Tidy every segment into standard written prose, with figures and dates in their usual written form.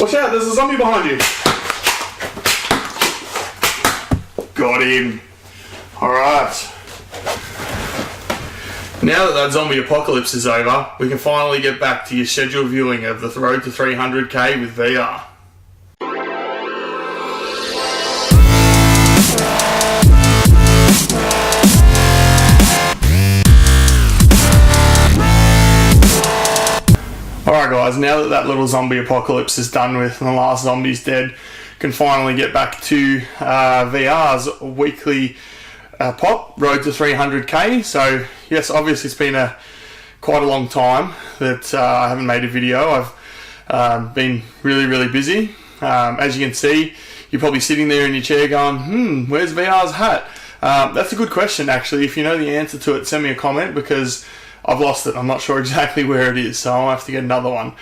Watch out, there's a zombie behind you. Got him. Alright. Now that zombie apocalypse is over, we can finally get back to your scheduled viewing of the road to 300k with VR. Alright guys, now that little zombie apocalypse is done with and the last zombie's dead, can finally get back to VR's weekly pop, road to 300k. So yes, obviously it's been quite a long time that I haven't made a video. I've been really busy. As you can see, you're probably sitting there in your chair going, where's VR's hat? That's a good question actually. If you know the answer to it, send me a comment, because I've lost it. I'm not sure exactly where it is, so I'll have to get another one.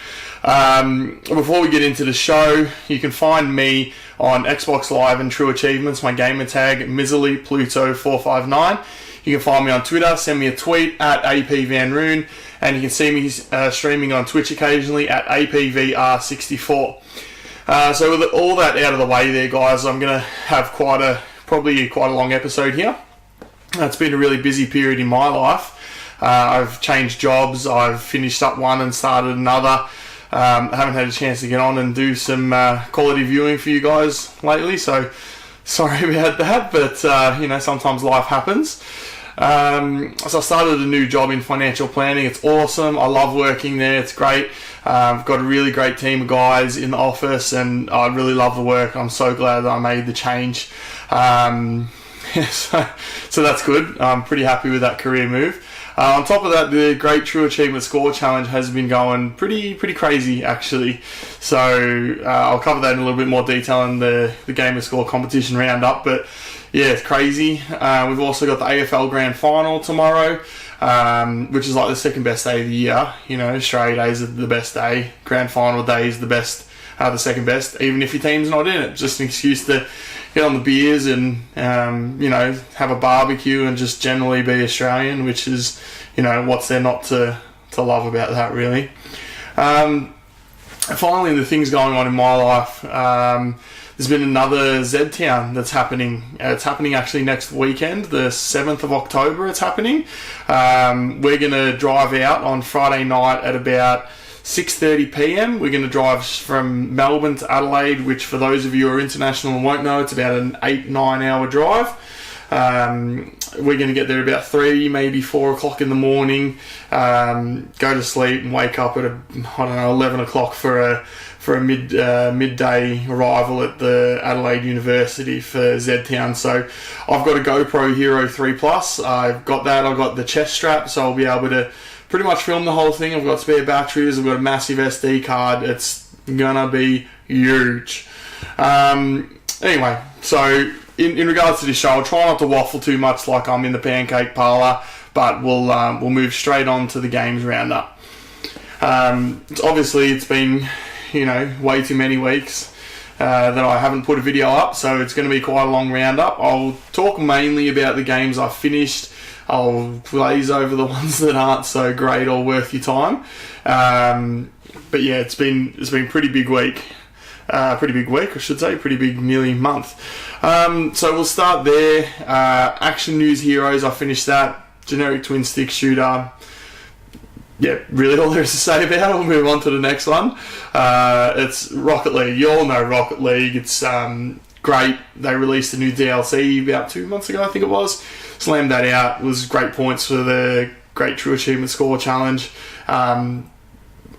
Before we get into the show, you can find me on Xbox Live and True Achievements, my gamertag MizzlyPluto459. You can find me on Twitter, send me a tweet at APVanRoon, and you can see me streaming on Twitch occasionally at APVR64. So with all that out of the way there, guys, I'm going to have probably quite a long episode here. It's been a really busy period in my life. I've changed jobs, I've finished up one and started another. I haven't had a chance to get on and do some quality viewing for you guys lately, so sorry about that, but you know, sometimes life happens. So I started a new job in financial planning. It's awesome. I love working there. It's great. I've got a really great team of guys in the office, and I really love the work. I'm so glad that I made the change. So that's good. I'm pretty happy with that career move. On top of that, the Great True Achievement Score Challenge has been going pretty crazy, actually. So I'll cover that in a little bit more detail in the Gamerscore competition roundup. But yeah, it's crazy. We've also got the AFL Grand Final tomorrow, which is like the second best day of the year. You know, Australia Day is the best day. Grand Final Day is the second best, even if your team's not in it. Just an excuse to get on the beers and you know, have a barbecue and just generally be Australian, which is, you know, what's there not to love about that, really. Finally, the things going on in my life. There's been another Z-Town that's happening. It's happening actually next weekend, the 7th of October. It's happening. We're going to drive out on Friday night at about 6:30 p.m. We're going to drive from Melbourne to Adelaide, which for those of you who are international and won't know, it's about an 8-9 hour drive. We're going to get there about 3, maybe 4 o'clock in the morning, go to sleep and wake up at 11 o'clock for a midday arrival at the Adelaide University for Z-Town. So I've got a GoPro Hero 3 Plus. I've got that. I've got the chest strap, so I'll be able to pretty much film the whole thing. I've got spare batteries, I've got a massive SD card. It's gonna be huge. Anyway, so in regards to this show, I'll try not to waffle too much like I'm in the pancake parlour, but we'll move straight on to the games roundup. It's been, you know, way too many weeks that I haven't put a video up, so it's going to be quite a long roundup. I'll talk mainly about the games I've finished. I'll glaze over the ones that aren't so great or worth your time. But yeah, it's been a pretty big week. Pretty big nearly month. So we'll start there. Action News Heroes, I finished that. Generic twin stick shooter. Yeah, really all there is to say about it. We'll move on to the next one. It's Rocket League. You all know Rocket League. It's great. They released a new DLC about 2 months ago, I think it was. Slammed that out. It was great points for the Great True Achievement Score Challenge. I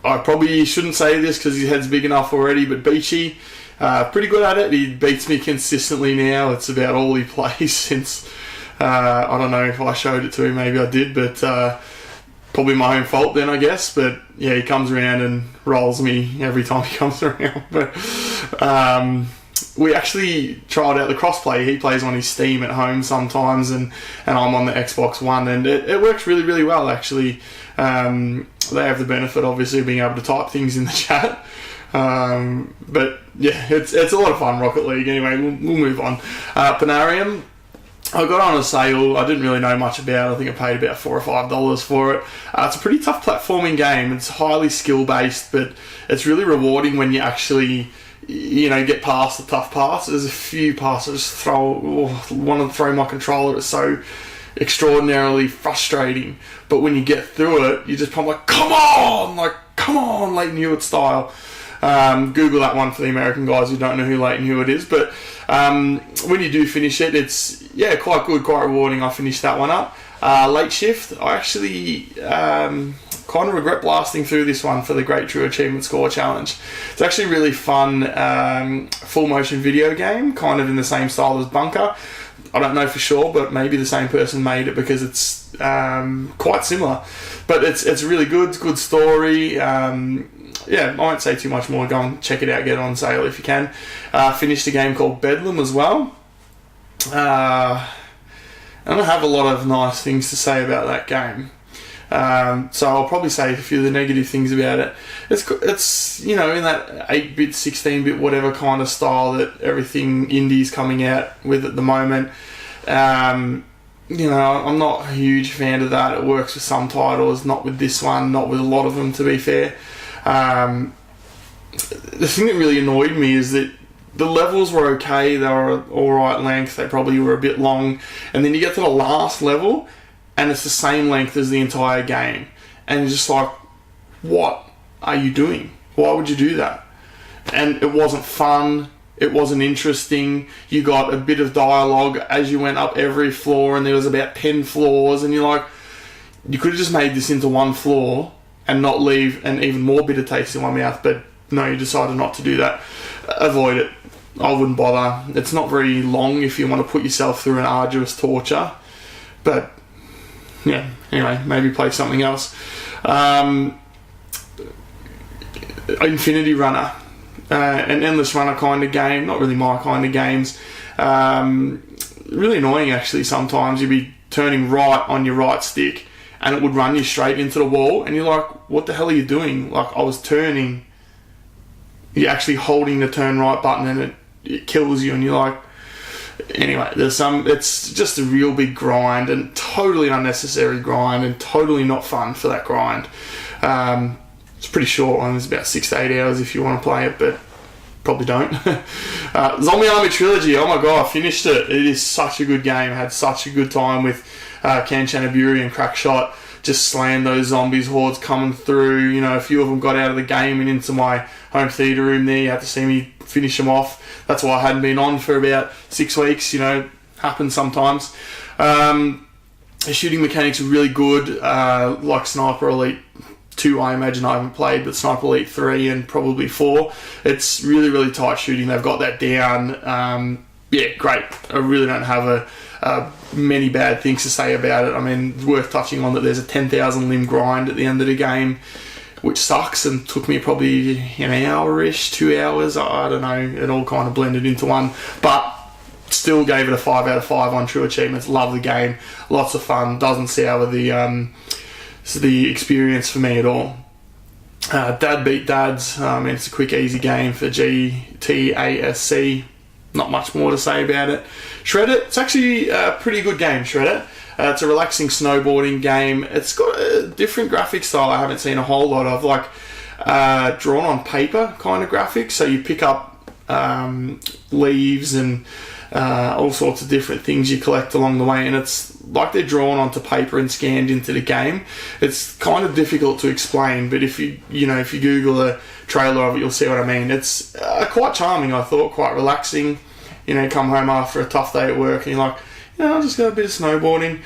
probably shouldn't say this because his head's big enough already, but Beachy, pretty good at it. He beats me consistently now. It's about all he plays since, I don't know if I showed it to him, maybe I did, but probably my own fault then, I guess. But yeah, he comes around and rolls me every time he comes around. But we actually tried out the crossplay. He plays on his Steam at home sometimes, and I'm on the Xbox One, and it works really well, actually. They have the benefit, obviously, of being able to type things in the chat. But yeah, it's a lot of fun, Rocket League. Anyway, we'll move on. Panarium, I got on a sale. I didn't really know much about it. I think I paid about $4 or $5 for it. It's a pretty tough platforming game. It's highly skill based, but it's really rewarding when you actually, get past the tough parts. There's a few parts I just want to throw my controller. It's so extraordinarily frustrating. But when you get through it, you just pump come on, Leighton Hewitt style. Google that one for the American guys who don't know who Leighton Hewitt is. But when you do finish it, it's quite good, quite rewarding. I finished that one up. Late Shift, I actually kind of regret blasting through this one for the Great True Achievement Score Challenge. It's actually a really fun full motion video game, kind of in the same style as Bunker. I don't know for sure, but maybe the same person made it because it's quite similar. But it's really good. It's a good story. I won't say too much more. Go and check it out. Get it on sale if you can. Finished a game called Bedlam as well. I don't have a lot of nice things to say about that game. So I'll probably say a few of the negative things about it. It's in that 8-bit, 16-bit, whatever kind of style that everything indie's coming out with at the moment. I'm not a huge fan of that. It works with some titles, not with this one, not with a lot of them, to be fair. The thing that really annoyed me is that the levels were okay, they were alright length, they probably were a bit long, and then you get to the last level and it's the same length as the entire game, and you're just like, what are you doing? Why would you do that? And it wasn't fun, it wasn't interesting. You got a bit of dialogue as you went up every floor, and there was about 10 floors, and you're like, you could have just made this into one floor and not leave an even more bitter taste in my mouth, but no, you decided not to do that. Avoid it. I wouldn't bother. It's not very long if you want to put yourself through an arduous torture, but anyway, maybe play something else. Infinity Runner, an endless runner kind of game, not really my kind of games. Really annoying actually. Sometimes you'd be turning right on your right stick and it would run you straight into the wall, and you're like, what the hell are you doing? Like, I was turning, you're actually holding the turn right button and it kills you, and you're like, anyway, it's just a real big grind, and totally unnecessary grind, and totally not fun for that grind. It's a pretty short one. It's about 6 to 8 hours if you want to play it, but probably don't. Zombie Army Trilogy, oh my god, I finished it. It is such a good game. I had such a good time with Ken Chanaburi and Crackshot. Just slammed those zombies hordes coming through. A few of them got out of the game and into my home theatre room there. You had to see me finish them off. That's why I hadn't been on for about 6 weeks. Happens sometimes. The shooting mechanics are really good, like Sniper Elite 2, I imagine I haven't played, but Sniper Elite 3 and probably 4. It's really, really tight shooting. They've got that down. Great. I really don't have many bad things to say about it. I mean, it's worth touching on that there's a 10,000 limb grind at the end of the game, which sucks, and took me probably an hour-ish, 2 hours. I don't know. It all kind of blended into one. But still gave it a 5 out of 5 on True Achievements. Love the game. Lots of fun. Doesn't sour the experience for me at all. Dad Beat Dads. It's a quick, easy game for GTASC. Not much more to say about it. Shred It. It's actually a pretty good game, Shred It. It's a relaxing snowboarding game. It's got a different graphic style I haven't seen a whole lot of, like drawn on paper kind of graphics. So you pick up leaves and all sorts of different things you collect along the way, and it's like they're drawn onto paper and scanned into the game. It's kind of difficult to explain, but if you Google a trailer of it, you'll see what I mean. It's quite charming, I thought, quite relaxing. Come home after a tough day at work and you're like, I'll just go a bit of snowboarding.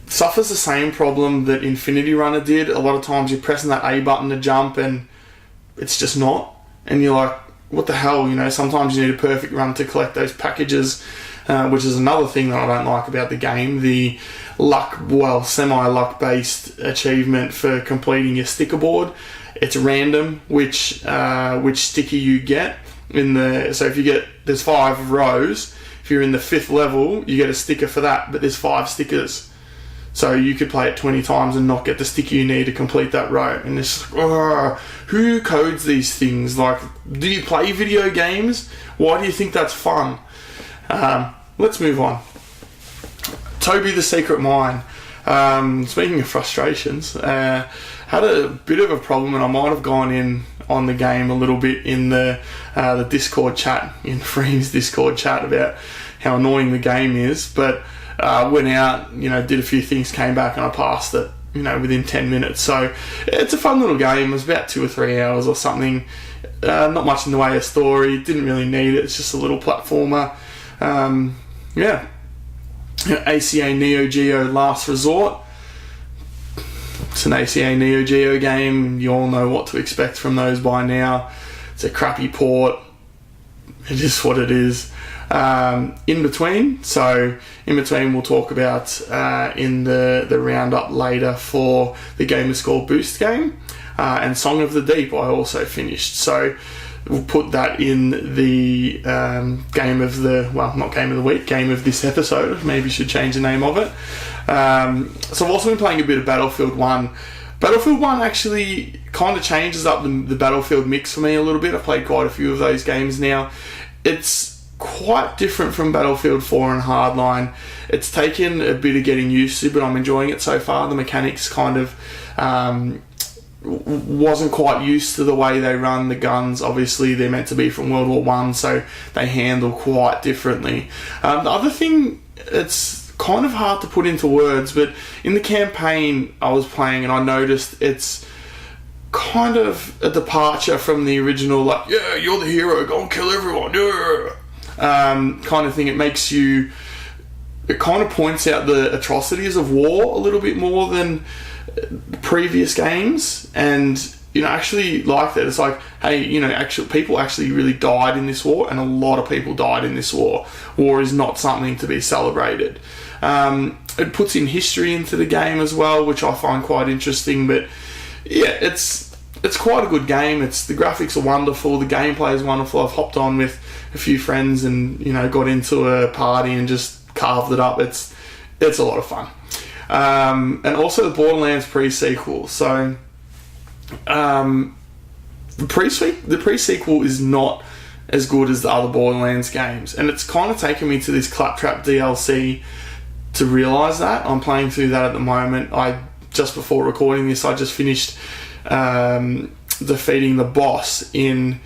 Suffers the same problem that Infinity Runner did. A lot of times you're pressing that A button to jump and it's just not. And you're like, what the hell? Sometimes you need a perfect run to collect those packages, which is another thing that I don't like about the game. The semi-luck based achievement for completing your sticker board. It's random which sticker you get so if there's 5 rows. If you're in the 5th level, you get a sticker for that, but there's 5 stickers. So you could play it 20 times and not get the sticker you need to complete that row. And it's like, who codes these things? Like, do you play video games? Why do you think that's fun? Let's move on. Toby the Secret Mine. Speaking of frustrations, had a bit of a problem, and I might have gone in on the game a little bit in the Discord chat, in Freem's Discord chat, about how annoying the game is, but went out, did a few things, came back, and I passed it, within 10 minutes. So it's a fun little game. It was about 2 or 3 hours or something. Not much in the way of story. Didn't really need it. It's just a little platformer. ACA Neo Geo Last Resort. It's an ACA Neo Geo game. You all know what to expect from those by now. It's a crappy port. It is what it is. In between we'll talk about in the roundup later for the Gamerscore boost game, and Song of the Deep I also finished, so we'll put that in the game of the week, game of this episode. Maybe should change the name of it. So I've also been playing a bit of Battlefield 1. Battlefield 1 actually kind of changes up the Battlefield mix for me a little bit. I've played quite a few of those games now. It's quite different from Battlefield 4 and Hardline. It's taken a bit of getting used to, but I'm enjoying it so far. The mechanics kind of wasn't quite used to the way they run the guns. Obviously, they're meant to be from World War One, so they handle quite differently. The other thing, it's kind of hard to put into words, but in the campaign I was playing, and I noticed it's kind of a departure from the original, like, yeah, you're the hero, go and kill everyone, yeah, kind of thing. It kind of points out the atrocities of war a little bit more than previous games, and actually like that. It's like, hey, actual people actually really died in this war, and a lot of people died in this war. War is not something to be celebrated. It puts in history into the game as well, which I find quite interesting. But yeah, it's quite a good game. The graphics are wonderful, the gameplay is wonderful. I've hopped on with a few friends and got into a party and just carved it up. It's a lot of fun. And also the Borderlands pre-sequel. So the pre-sequel is not as good as the other Borderlands games, and it's kind of taken me to this Claptrap DLC to realise that. I'm playing through that at the moment. Just before recording this, I just finished defeating the boss in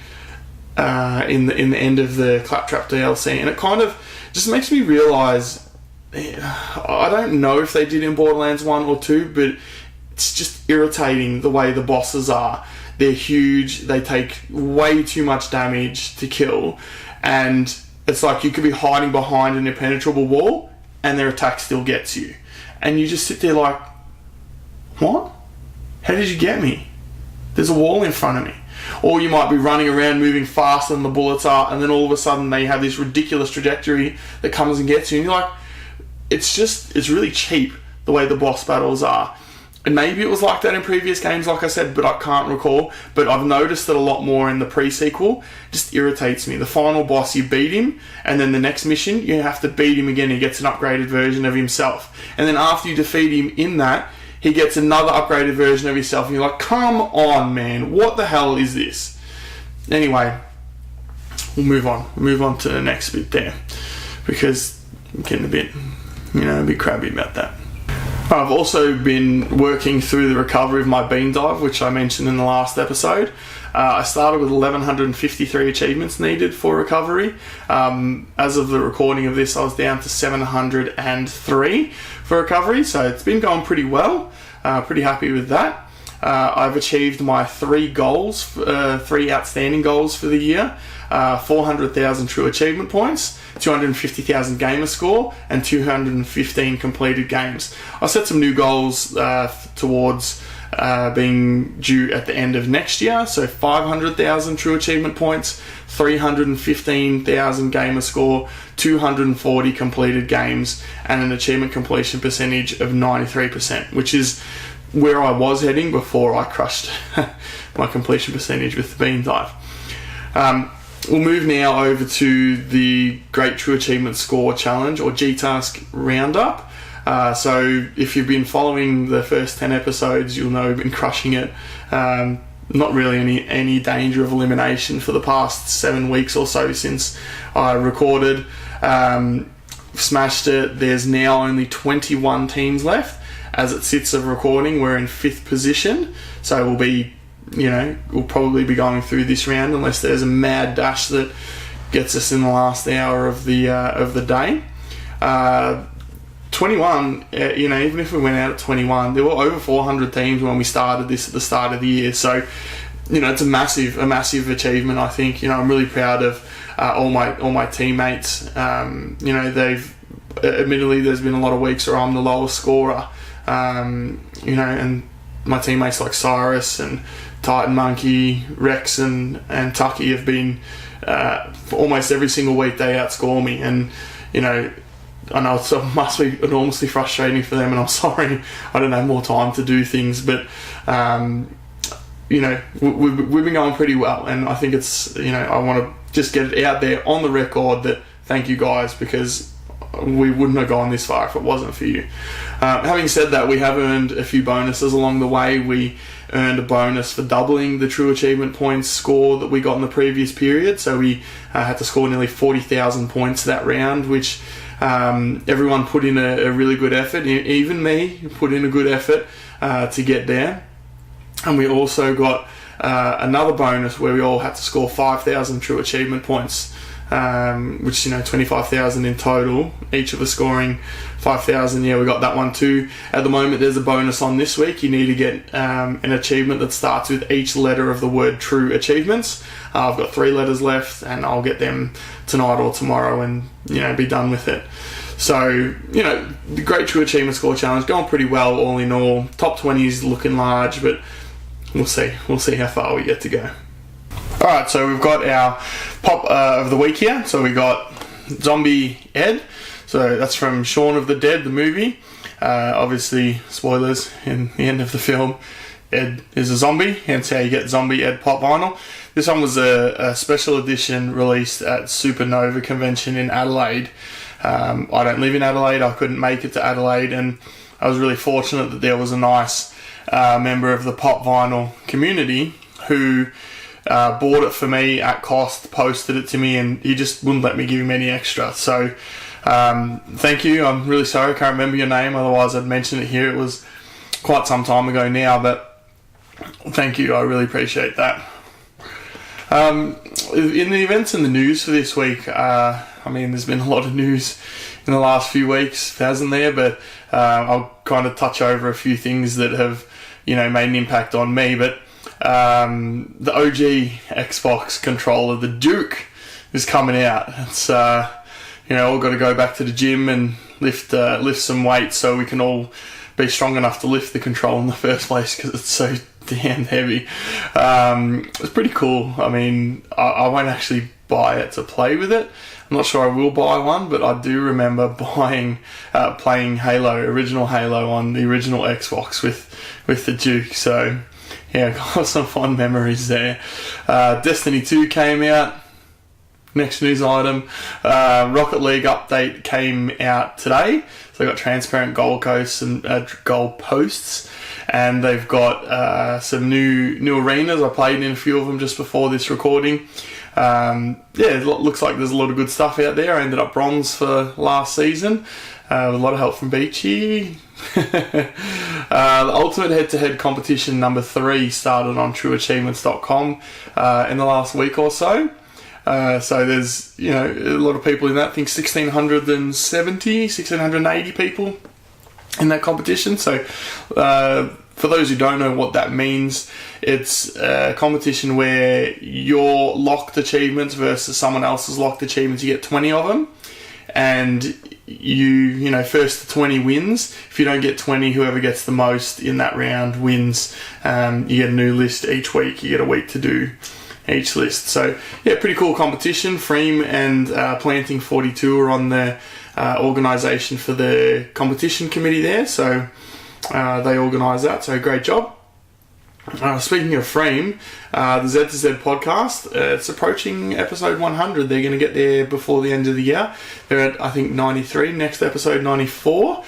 the end of the Claptrap DLC, and it kind of just makes me realise, I don't know if they did in Borderlands 1 or 2, but it's just irritating the way the bosses are. They're huge, they take way too much damage to kill, and it's like you could be hiding behind an impenetrable wall and their attack still gets you. And you just sit there like, what? How did you get me? There's a wall in front of me. Or you might be running around moving faster than the bullets are, and then all of a sudden they have this ridiculous trajectory that comes and gets you, and you're like, it's really cheap the way the boss battles are. And maybe it was like that in previous games, like I said, but I can't recall. But I've noticed it a lot more in the pre-sequel. It just irritates me. The final boss, you beat him, and then the next mission, you have to beat him again. He gets an upgraded version of himself. And then after you defeat him in that, he gets another upgraded version of himself. And you're like, come on, man. What the hell is this? Anyway, we'll move on. We'll move on to the next bit there, because I'm getting a bit crabby about that. I've also been working through the recovery of my bean dive, which I mentioned in the last episode. I started with 1,153 achievements needed for recovery. As of the recording of this, I was down to 703 for recovery, so it's been going pretty well. Pretty happy with that. I've achieved my three outstanding goals for the year. 400,000 true achievement points, 250,000 Gamerscore, and 215 completed games. I set some new goals towards being due at the end of next year, so 500,000 true achievement points, 315,000 Gamerscore, 240 completed games, and an achievement completion percentage of 93%, which is where I was heading before I crushed my completion percentage with the bean dive. We'll move now over to the Great True Achievement Score Challenge, or GTask Roundup. So if you've been following the first 10 episodes, you'll know I've been crushing it. Not really any danger of elimination for the past 7 weeks or so since I recorded. smashed it. There's now only 21 teams left. As it sits of recording, we're in 5th position, so we'll probably be going through this round unless there's a mad dash that gets us in the last hour of the day. 21, even if we went out at 21, there were over 400 teams when we started this at the start of the year. So, it's a massive achievement. I think, I'm really proud of all my teammates. They've admittedly there's been a lot of weeks where I'm the lowest scorer. And my teammates like Cyrus and Titan Monkey, Rex and Tucky have been for almost every single week they outscore me, and I know it must be enormously frustrating for them, and I'm sorry I don't have more time to do things, but we've been going pretty well, and I think it's I want to just get it out there on the record that thank you guys, because we wouldn't have gone this far if it wasn't for you. Having said that, we have earned a few bonuses along the way. We earned a bonus for doubling the True Achievement points score that we got in the previous period, so we had to score nearly 40,000 points that round, which everyone put in a really good effort. Even me put in a good effort to get there. And we also got another bonus where we all had to score 5,000 True Achievement points, which 25,000 in total, each of us scoring 5,000. We got that one too. At the moment there's a bonus on this week. You need to get an achievement that starts with each letter of the word True Achievements. I've got 3 letters left, and I'll get them tonight or tomorrow and be done with it. So the Great True Achievement Score Challenge going pretty well all in all. Top 20 is looking large, but we'll see how far we get to go. Alright, so we've got our pop of the week here. So we got Zombie Ed. So that's from Shaun of the Dead, the movie. Obviously, spoilers in the end of the film. Ed is a zombie, hence how you get Zombie Ed pop vinyl. This one was a special edition released at Supernova Convention in Adelaide. I don't live in Adelaide, I couldn't make it to Adelaide, and I was really fortunate that there was a nice member of the pop vinyl community who bought it for me at cost, posted it to me, and he just wouldn't let me give him any extra. So thank you. I'm really sorry I can't remember your name, otherwise I'd mention it here. It was quite some time ago now, but thank you, I really appreciate that. In the events and the news for this week, there's been a lot of news in the last few weeks, hasn't there? But I'll kind of touch over a few things that have made an impact on me. But the OG Xbox controller, the Duke, is coming out. It's all got to go back to the gym and lift some weights so we can all be strong enough to lift the controller in the first place, because it's so damn heavy. It's pretty cool. I won't actually buy it to play with it. I'm not sure I will buy one, but I do remember playing original Halo on the original Xbox with the Duke. So yeah, got some fond memories there. Destiny 2 came out. Next news item, Rocket League update came out today. So they got transparent goalposts and they've got some new arenas. I played in a few of them just before this recording. It looks like there's a lot of good stuff out there. I ended up bronze for last season with a lot of help from Beachy. The Ultimate Head-to-Head competition number 3 started on trueachievements.com in the last week or so. So there's a lot of people in that. I think 1,680 people in that competition. So for those who don't know what that means, it's a competition where your locked achievements versus someone else's locked achievements. You get 20 of them, and you first to 20 wins. If you don't get 20, whoever gets the most in that round wins. You get a new list each week. You get a week to do each list. So yeah, pretty cool competition. Freem and Planting 42 are on the organisation for the competition committee there, so they organise that, so great job. Speaking of Freem, the ZedtoZed podcast, it's approaching episode 100. They're going to get there before the end of the year. They're at, I think, 93, next episode 94.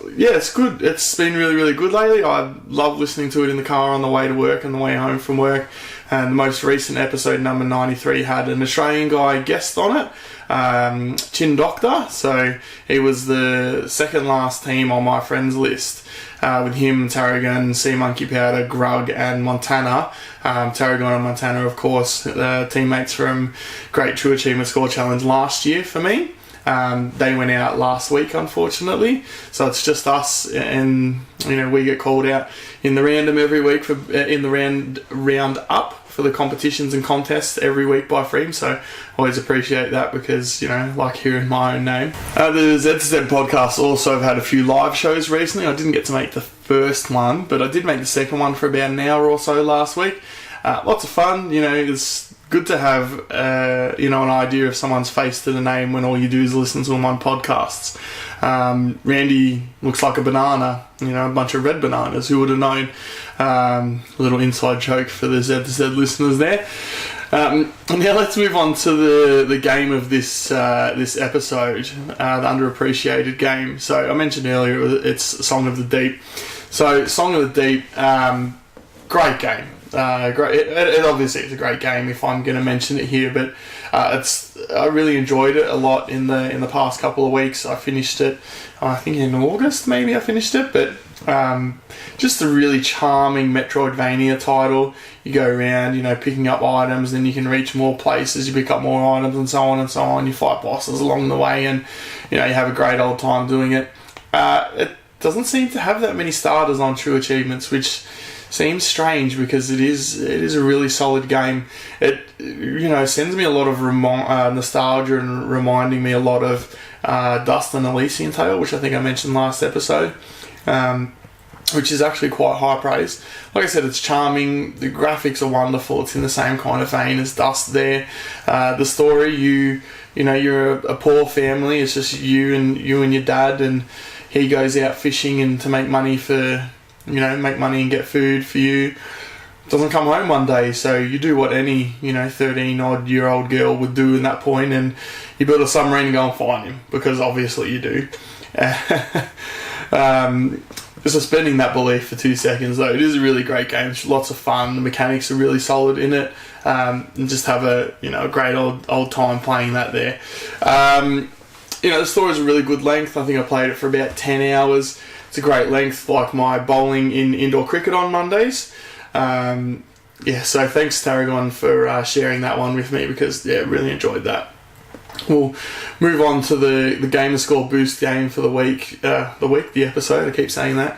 It's good. It's been really, really good lately. I love listening to it in the car on the way to work and the way home from work. And the most recent episode, number 93, had an Australian guy guest on it, Chin Doctor. So he was the second last team on my friends list, with him, Tarragon, Sea Monkey Powder, Grug, and Montana. Tarragon and Montana, of course, teammates from Great True Achievement Score Challenge last year for me. They went out last week, unfortunately, so it's just us, and we get called out in the random every week for in the round up for the competitions and contests every week by Freem. So always appreciate that, because like hearing my own name. The ZedtoZed podcast also have had a few live shows recently. I didn't get to make the first one, but I did make the second one for about an hour or so last week. Lots of fun. It's good to have an idea of someone's face to the name when all you do is listen to them on podcasts. Randy looks like a banana, a bunch of red bananas. Who would have known? A little inside joke for the ZedtoZed listeners there. Now let's move on to the game of this episode, the Underappreciated game. So I mentioned earlier it's Song of the Deep. So Song of the Deep, great game. Great. It obviously is a great game if I'm going to mention it here, but I really enjoyed it a lot in the past couple of weeks. I finished it, I think in August maybe I finished it, but just a really charming Metroidvania title. You go around, picking up items, then you can reach more places, you pick up more items, and so on and so on. You fight bosses along the way, and you have a great old time doing it. It doesn't seem to have that many starters on True Achievements, which seems strange, because it is a really solid game. It sends me a lot of nostalgia, and reminding me a lot of Dust and Elysian Tale, which I think I mentioned last episode, which is actually quite high praise. Like I said, it's charming, the graphics are wonderful, it's in the same kind of vein as Dust there. The story, you're a poor family, it's just you and your dad, and he goes out fishing and to make money make money and get food for you. Doesn't come home one day, so you do what any 13-odd-year-old girl would do in that point, and you build a submarine and go and find him, because obviously you do. Suspending that belief for 2 seconds, though, it is a really great game. It's lots of fun. The mechanics are really solid in it, and just have a great old time playing that there. The story's a really good length. I think I played it for about 10 hours. It's a great length, like my bowling in indoor cricket on Mondays. So thanks, Tarragon, for sharing that one with me, because really enjoyed that. We'll move on to the Gamerscore boost game for the episode. I keep saying that.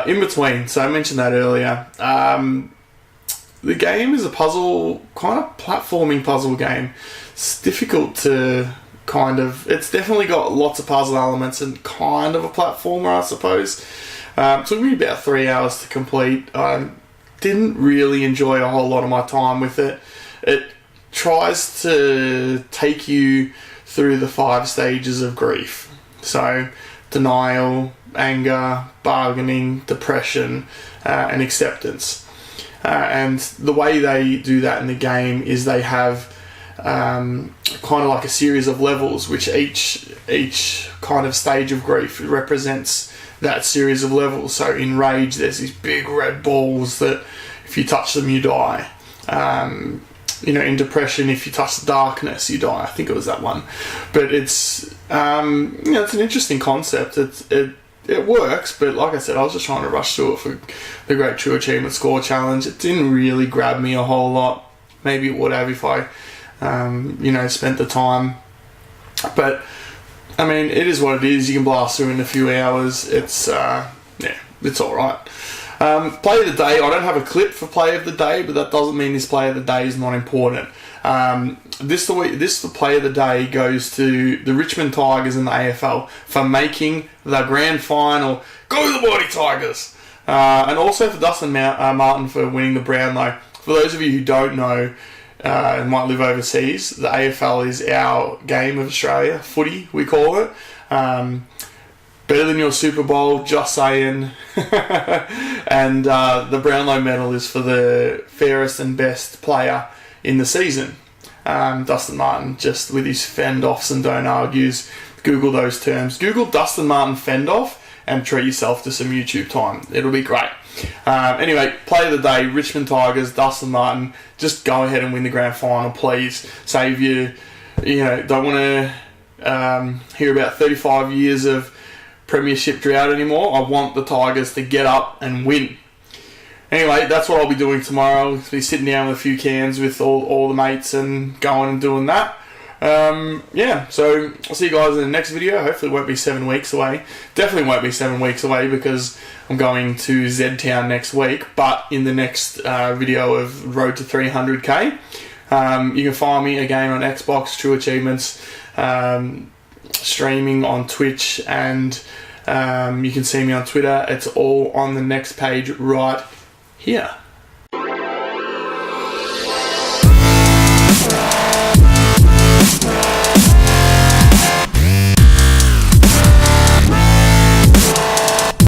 In between, so I mentioned that earlier. The game is a kind of platforming puzzle game. It's difficult to it's definitely got lots of puzzle elements and kind of a platformer, I suppose. It took me about 3 hours to complete. I didn't really enjoy a whole lot of my time with it. It tries to take you through the 5 stages of grief. So, denial, anger, bargaining, depression, and acceptance. And the way they do that in the game is they have kind of like a series of levels, which each kind of stage of grief represents that series of levels. So in rage, there's these big red balls that if you touch them, you die. In depression, if you touch the darkness, you die. I think it was that one. But it's it's an interesting concept. It works, but like I said, I was just trying to rush through it for the Great True Achievement Score Challenge. It didn't really grab me a whole lot. Maybe it would have if I spent the time. But I mean, it is what it is. You can blast through in a few hours. It's it's alright. Play of the day, I don't have a clip for play of the day, but that doesn't mean this play of the day is not important. The play of the day goes to the Richmond Tigers in the AFL for making the grand final. Go the Mighty Tigers! And also for Dustin Martin for winning the Brownlow. For those of you who don't know and might live overseas, the AFL is our game of Australia, footy we call it. Better than your Super Bowl, just saying. And the Brownlow medal is for the fairest and best player in the season. Dustin Martin, just with his fend-offs and don't argues. Google those terms. Google Dustin Martin fend-off, and treat yourself to some YouTube time. It'll be great. Anyway, play of the day, Richmond Tigers, Dustin Martin. Just go ahead and win the grand final, please. Save you don't want to hear about 35 years of premiership drought anymore. I want the Tigers to get up and win. Anyway, that's what I'll be doing tomorrow. I'll be sitting down with a few cans with all the mates and going and doing that. So I'll see you guys in the next video. Hopefully it won't be 7 weeks away. Definitely won't be 7 weeks away because I'm going to Z Town next week. But in the next video of Road to 300k, you can find me again on Xbox, True Achievements, streaming on Twitch, and you can see me on Twitter. It's all on the next page right here.